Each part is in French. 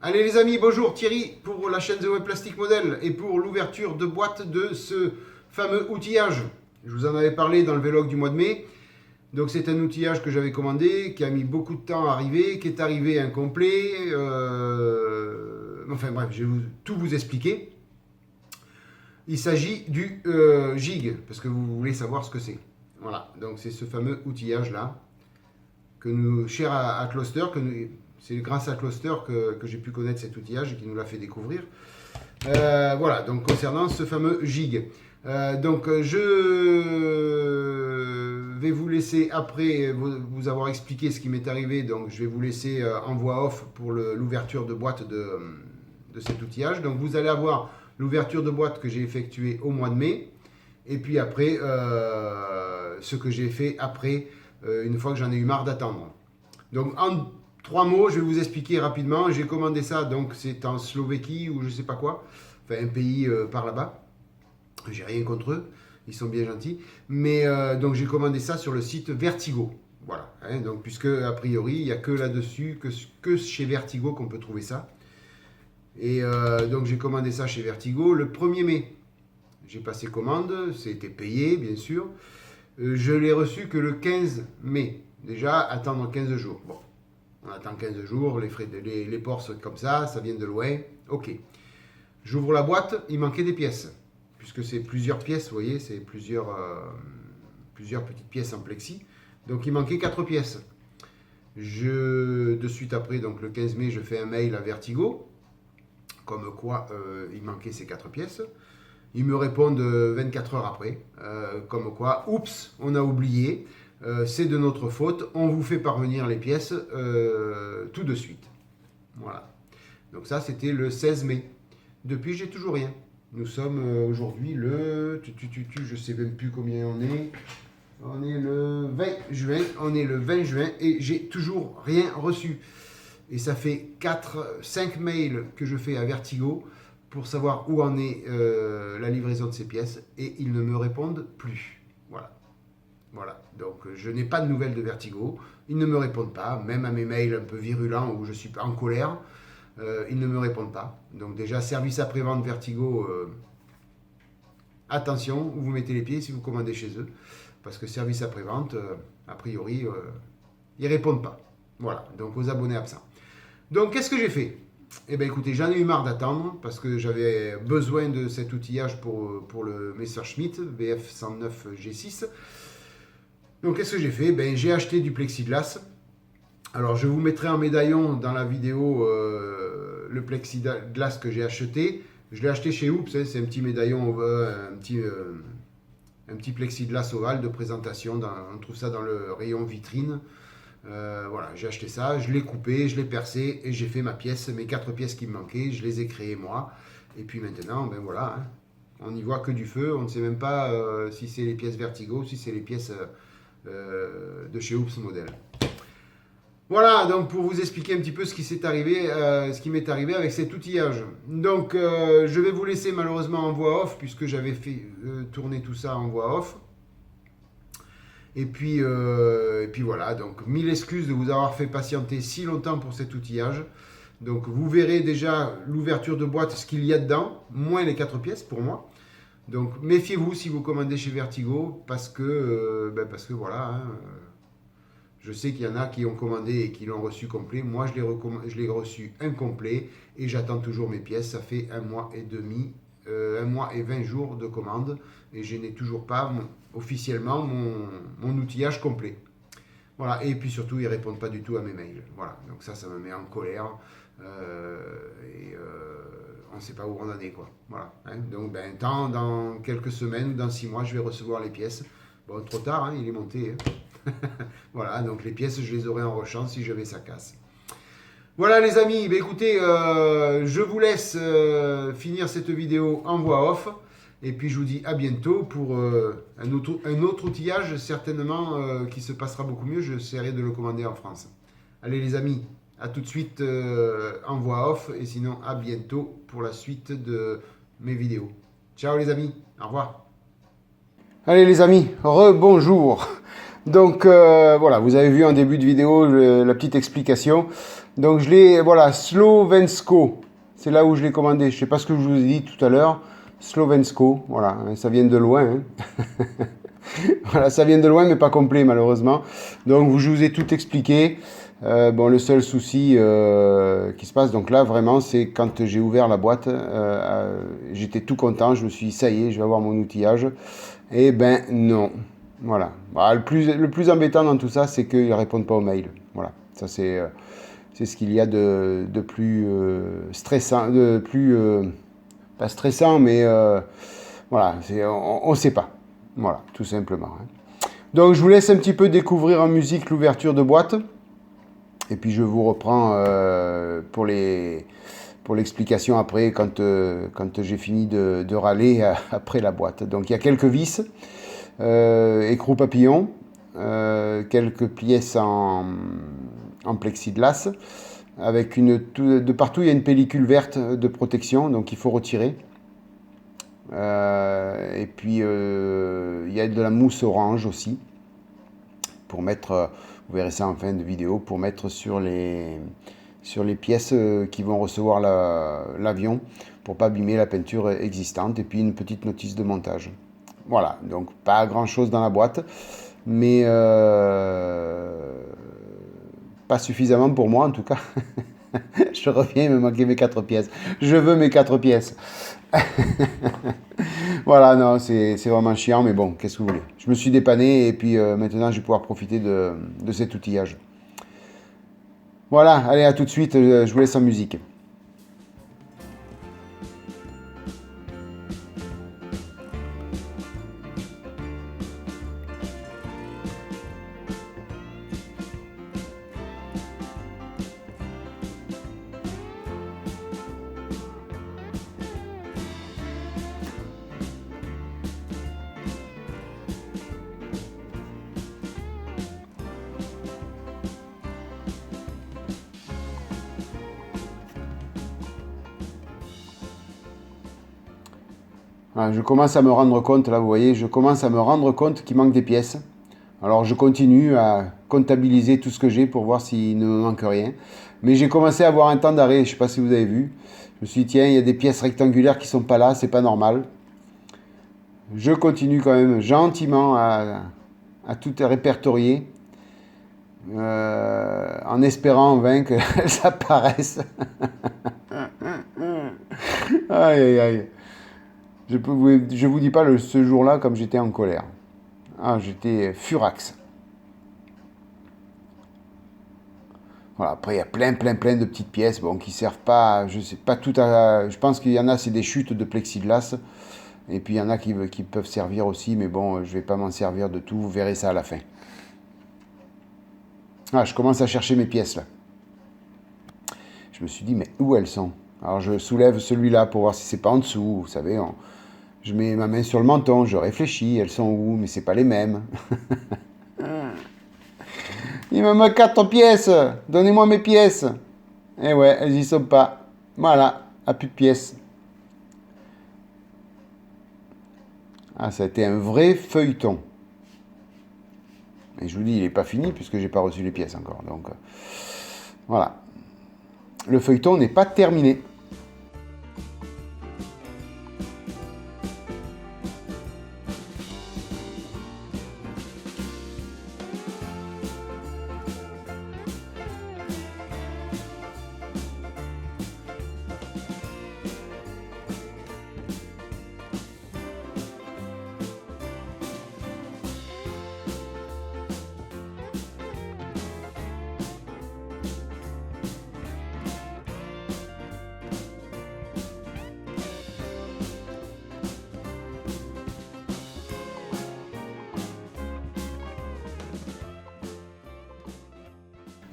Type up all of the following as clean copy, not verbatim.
Allez les amis, bonjour Thierry pour la chaîne The Web Plastic Model et pour l'ouverture de boîte de ce fameux outillage. Je vous en avais parlé dans le vlog du mois de mai. Donc c'est un outillage que j'avais commandé, qui a mis beaucoup de temps à arriver, qui est arrivé incomplet. Enfin bref, je vais tout vous expliquer. Il s'agit du Gig, parce que vous voulez savoir ce que c'est. Voilà, donc c'est ce fameux outillage là, que nous, cher à Cluster, c'est grâce à Cluster que j'ai pu connaître cet outillage et qui nous l'a fait découvrir. Voilà, donc concernant ce fameux Gig. Donc je vais vous laisser, après vous avoir expliqué ce qui m'est arrivé, donc je vais vous laisser en voix off pour l'ouverture de boîte de cet outillage. Donc vous allez avoir l'ouverture de boîte que j'ai effectuée au mois de mai, et puis après ce que j'ai fait après, une fois que j'en ai eu marre d'attendre. Donc en 3 mots, je vais vous expliquer rapidement. J'ai commandé ça, donc c'est en Slovéquie ou je sais pas quoi, enfin un pays par là-bas. J'ai rien contre eux, ils sont bien gentils. Mais donc j'ai commandé ça sur le site Vertigo. Voilà, hein, donc puisque a priori il n'y a que là-dessus, que chez Vertigo qu'on peut trouver ça. Et donc j'ai commandé ça chez Vertigo le 1er mai. J'ai passé commande, c'était payé bien sûr. Je l'ai reçu que le 15 mai. Déjà, attendre 15 jours. Bon, on attend 15 jours, les ports sont comme ça vient de loin. Ok. J'ouvre la boîte, il manquait des pièces. Puisque c'est plusieurs pièces, vous voyez, c'est plusieurs petites pièces en plexi. Donc il manquait 4 pièces. De suite après, donc le 15 mai, je fais un mail à Vertigo, comme quoi il manquait ces 4 pièces. Ils me répondent 24 heures après, comme quoi, oups, on a oublié, c'est de notre faute, on vous fait parvenir les pièces tout de suite. Voilà. Donc ça, c'était le 16 mai. Depuis, j'ai toujours rien. Nous sommes aujourd'hui le... je sais même plus combien on est. On est le 20 juin. On est le 20 juin et j'ai toujours rien reçu. Et ça fait 5 mails que je fais à Vertigo pour savoir où en est la livraison de ces pièces. Et ils ne me répondent plus. Voilà. Voilà. Donc je n'ai pas de nouvelles de Vertigo. Ils ne me répondent pas. Même à mes mails un peu virulents où je suis en colère. Ils ne me répondent pas. Donc déjà, service après-vente Vertigo, attention où vous mettez les pieds si vous commandez chez eux. Parce que service après-vente, a priori, ils ne répondent pas. Voilà, donc aux abonnés absents. Donc qu'est-ce que j'ai fait? Eh bien écoutez, j'en ai eu marre d'attendre parce que j'avais besoin de cet outillage pour le Messerschmitt VF109 G6. Donc qu'est-ce que j'ai fait? Ben, j'ai acheté du plexiglas. Alors je vous mettrai en médaillon dans la vidéo le plexiglas que j'ai acheté. Je l'ai acheté chez Oops, hein, c'est un petit médaillon, un petit plexiglas ovale de présentation. On trouve ça dans le rayon vitrine. Voilà, j'ai acheté ça, je l'ai coupé, je l'ai percé et j'ai fait ma pièce, mes 4 pièces qui me manquaient, je les ai créées moi. Et puis maintenant, ben voilà, hein, on n'y voit que du feu, on ne sait même pas si c'est les pièces Vertigo, si c'est les pièces de chez Oops Model. Voilà, donc pour vous expliquer un petit peu ce qui m'est arrivé avec cet outillage. Donc je vais vous laisser malheureusement en voix off, puisque j'avais fait tourner tout ça en voix off. Et puis voilà, donc 1000 excuses de vous avoir fait patienter si longtemps pour cet outillage. Donc vous verrez déjà l'ouverture de boîte, ce qu'il y a dedans, moins les 4 pièces pour moi. Donc méfiez-vous si vous commandez chez Vertigo, parce que voilà, hein, je sais qu'il y en a qui ont commandé et qui l'ont reçu complet. Moi, je l'ai reçu incomplet et j'attends toujours mes pièces. Ça fait 1 mois et demi, 1 mois et 20 jours de commande et je n'ai toujours pas officiellement mon outillage complet. Voilà, et puis surtout, ils ne répondent pas du tout à mes mails. Voilà, donc ça me met en colère on ne sait pas où on en est, quoi. Voilà, hein. Donc, dans quelques semaines, dans 6 mois, je vais recevoir les pièces. Bon, trop tard, hein, il est monté, hein. Voilà, donc les pièces, je les aurai en rechange si jamais ça casse. Voilà les amis, ben écoutez, je vous laisse finir cette vidéo en voix off. Et puis je vous dis à bientôt pour un autre outillage, certainement qui se passera beaucoup mieux. J'essaierai de le commander en France. Allez les amis, à tout de suite en voix off. Et sinon à bientôt pour la suite de mes vidéos. Ciao les amis, au revoir. Allez les amis, rebonjour. Donc voilà, vous avez vu en début de vidéo la petite explication. Donc je l'ai, voilà, Slovensko, c'est là où je l'ai commandé. Je ne sais pas ce que je vous ai dit tout à l'heure. Slovensko, voilà, ça vient de loin. Hein. Voilà, ça vient de loin, mais pas complet malheureusement. Donc je vous ai tout expliqué. Bon, le seul souci qui se passe, donc là vraiment, c'est quand j'ai ouvert la boîte, j'étais tout content. Je me suis dit, ça y est, je vais avoir mon outillage. Eh ben non. Voilà. Bah, le plus embêtant dans tout ça, c'est qu'ils ne répondent pas aux mails. Voilà. Ça, c'est ce qu'il y a de plus stressant, de plus pas stressant, mais voilà, on ne sait pas. Voilà, tout simplement. Hein. Donc, je vous laisse un petit peu découvrir en musique l'ouverture de boîte. Et puis, je vous reprends pour l'explication après, quand j'ai fini de râler après la boîte. Donc, il y a quelques vis, écrou papillon, quelques pièces en plexiglas. Avec de partout, il y a une pellicule verte de protection, donc il faut retirer. Et puis, il y a de la mousse orange aussi, pour mettre, vous verrez ça en fin de vidéo, pour mettre sur les pièces qui vont recevoir l'avion, pour pas abîmer la peinture existante. Et puis, une petite notice de montage. Voilà, donc pas grand-chose dans la boîte, mais pas suffisamment pour moi en tout cas. Je reviens, il me manquait mes 4 pièces. Je veux mes 4 pièces. Voilà, non, c'est vraiment chiant, mais bon, qu'est-ce que vous voulez. Je me suis dépanné et puis maintenant je vais pouvoir profiter de cet outillage. Voilà, allez, à tout de suite, je vous laisse en musique. Voilà, je commence à me rendre compte, là vous voyez, je commence à me rendre compte qu'il manque des pièces. Alors je continue à comptabiliser tout ce que j'ai pour voir s'il ne me manque rien. Mais j'ai commencé à avoir un temps d'arrêt, je ne sais pas si vous avez vu. Je me suis dit, tiens, il y a des pièces rectangulaires qui ne sont pas là, c'est pas normal. Je continue quand même gentiment à tout répertorier, en espérant en vain qu'elles apparaissent. Aïe, aïe, aïe. Je vous dis pas ce jour-là comme j'étais en colère. Ah, j'étais furax. Voilà, après, il y a plein de petites pièces bon, qui servent pas, je sais pas tout à... Je pense qu'il y en a, c'est des chutes de plexiglas. Et puis, il y en a qui peuvent servir aussi, mais bon, je vais pas m'en servir de tout. Vous verrez ça à la fin. Ah, je commence à chercher mes pièces, là. Je me suis dit, mais où elles sont? Alors, je soulève celui-là pour voir si c'est pas en dessous. Vous savez, je mets ma main sur le menton, je réfléchis, elles sont où? Mais c'est pas les mêmes. Il me manque 4 pièces. Donnez-moi mes pièces. Eh ouais, elles y sont pas. Voilà, à plus de pièces. Ah, ça a été un vrai feuilleton. Et je vous dis, il n'est pas fini puisque j'ai pas reçu les pièces encore. Donc, voilà. Le feuilleton n'est pas terminé.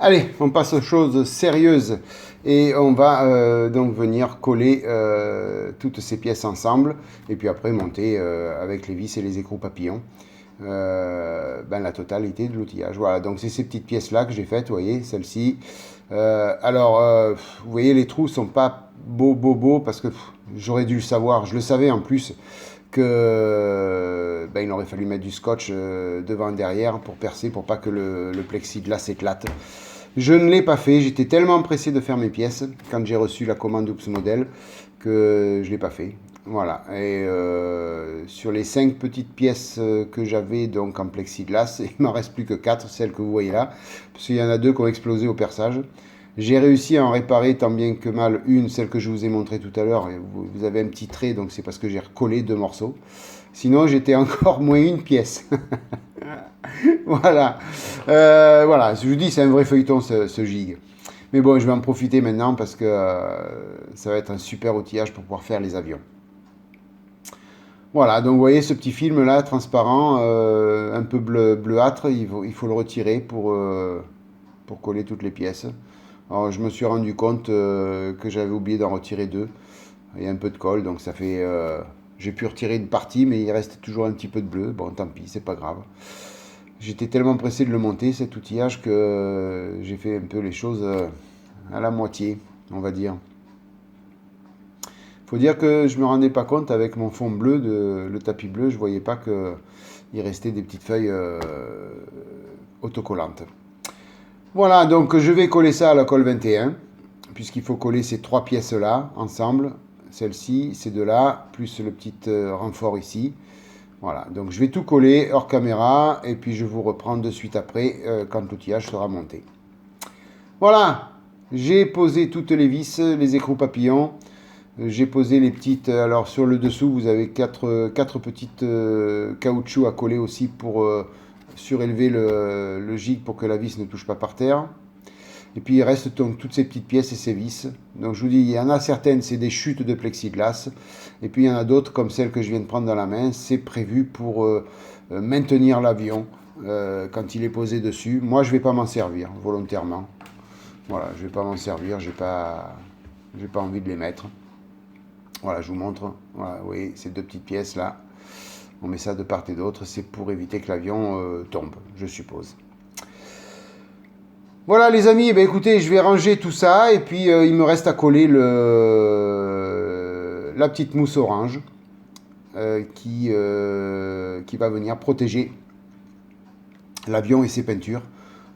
Allez, on passe aux choses sérieuses et on va donc venir coller toutes ces pièces ensemble et puis après monter avec les vis et les écrous papillons la totalité de l'outillage. Voilà, donc c'est ces petites pièces là que j'ai faites, vous voyez, celle-ci. Vous voyez, les trous sont pas beaux parce que j'aurais dû le savoir, je le savais en plus que il aurait fallu mettre du scotch devant et derrière pour percer, pour pas que le plexiglas éclate. Je ne l'ai pas fait, j'étais tellement pressé de faire mes pièces quand j'ai reçu la commande Oops Model que je ne l'ai pas fait. Voilà, et sur les 5 petites pièces que j'avais donc en plexiglas, il m'en reste plus que 4, celles que vous voyez là, parce qu'il y en a 2 qui ont explosé au perçage. J'ai réussi à en réparer tant bien que mal une, celle que je vous ai montrée tout à l'heure. Vous avez un petit trait, donc c'est parce que j'ai recollé 2 morceaux. Sinon, j'étais encore moins une pièce. Voilà. Voilà, je vous dis, c'est un vrai feuilleton ce gig. Mais bon, je vais en profiter maintenant parce que ça va être un super outillage pour pouvoir faire les avions. Voilà, donc vous voyez ce petit film là, transparent, un peu bleuâtre, il faut le retirer pour coller toutes les pièces. Alors je me suis rendu compte que j'avais oublié d'en retirer 2. Il y a un peu de colle, donc ça fait... j'ai pu retirer une partie, mais il reste toujours un petit peu de bleu. Bon, tant pis, c'est pas grave. J'étais tellement pressé de le monter, cet outillage, que j'ai fait un peu les choses à la moitié, on va dire. Faut dire que je me rendais pas compte avec mon fond bleu, le tapis bleu, je voyais pas qu'il restait des petites feuilles autocollantes. Voilà, donc je vais coller ça à la colle 21, puisqu'il faut coller ces 3 pièces-là ensemble, celle-ci, ces 2-là, plus le petit renfort ici. Voilà, donc je vais tout coller hors caméra, et puis je vous reprends de suite après, quand l'outillage sera monté. Voilà, j'ai posé toutes les vis, les écrous papillons. J'ai posé les petites, alors sur le dessous vous avez 4 petites caoutchouc à coller aussi pour surélever le gig pour que la vis ne touche pas par terre. Et puis il reste donc toutes ces petites pièces et ces vis. Donc je vous dis, il y en a certaines, c'est des chutes de plexiglas. Et puis il y en a d'autres, comme celle que je viens de prendre dans la main, c'est prévu pour maintenir l'avion quand il est posé dessus. Moi je ne vais pas m'en servir volontairement. Voilà, je ne vais pas m'en servir, j'ai pas envie de les mettre. Voilà, je vous montre. Voilà, vous voyez, ces 2 petites pièces là. On met ça de part et d'autre. C'est pour éviter que l'avion tombe, je suppose. Voilà les amis, ben écoutez, je vais ranger tout ça. Et puis il me reste à coller la petite mousse orange qui va venir protéger l'avion et ses peintures.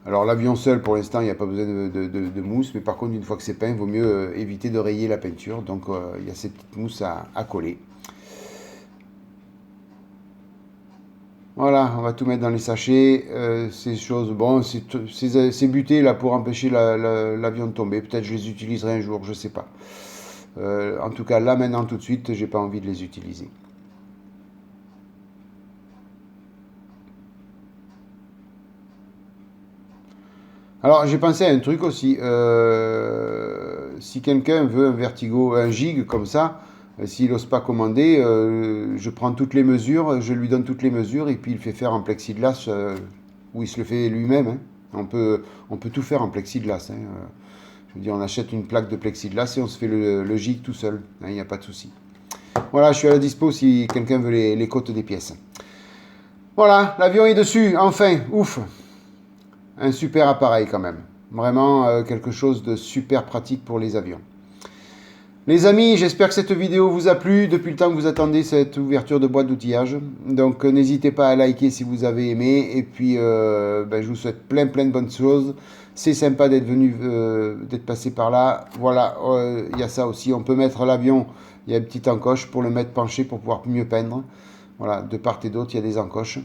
Alors l'avion seul, pour l'instant, il n'y a pas besoin de mousse, mais par contre, une fois que c'est peint, il vaut mieux éviter de rayer la peinture. Donc il y a cette petite mousse à coller. Voilà, on va tout mettre dans les sachets. Ces choses, bon, ces butées là pour empêcher l'avion de tomber. Peut-être je les utiliserai un jour, je sais pas. En tout cas, là maintenant, tout de suite, j'ai pas envie de les utiliser. Alors j'ai pensé à un truc aussi. Si quelqu'un veut un vertigo, un gig comme ça, s'il n'ose pas commander, je prends toutes les mesures, je lui donne toutes les mesures et puis il fait faire en plexiglas ou il se le fait lui-même. Hein. On peut tout faire en plexiglas. Hein. Je veux dire, on achète une plaque de plexiglas et on se fait le gig tout seul. Hein, il n'y a pas de souci. Voilà, je suis à la dispo si quelqu'un veut les côtes des pièces. Voilà, l'avion est dessus, enfin, ouf. Un super appareil quand même. Vraiment quelque chose de super pratique pour les avions. Les amis, j'espère que cette vidéo vous a plu depuis le temps que vous attendez cette ouverture de boîte d'outillage. Donc n'hésitez pas à liker si vous avez aimé. Et puis je vous souhaite plein de bonnes choses. C'est sympa d'être venu, d'être passé par là. Voilà, il y a ça aussi. On peut mettre l'avion, il y a une petite encoche pour le mettre penché pour pouvoir mieux peindre. Voilà, de part et d'autre, il y a des encoches.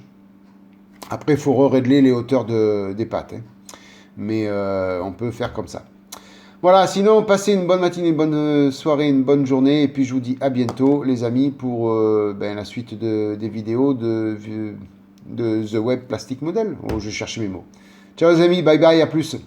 Après, il faut régler les hauteurs des pattes. Hein. Mais on peut faire comme ça. Voilà, sinon, passez une bonne matinée, une bonne soirée, une bonne journée. Et puis, je vous dis à bientôt, les amis, pour la suite des vidéos de The Web Plastic Model. Oh, je cherche mes mots. Ciao, les amis. Bye bye. À plus.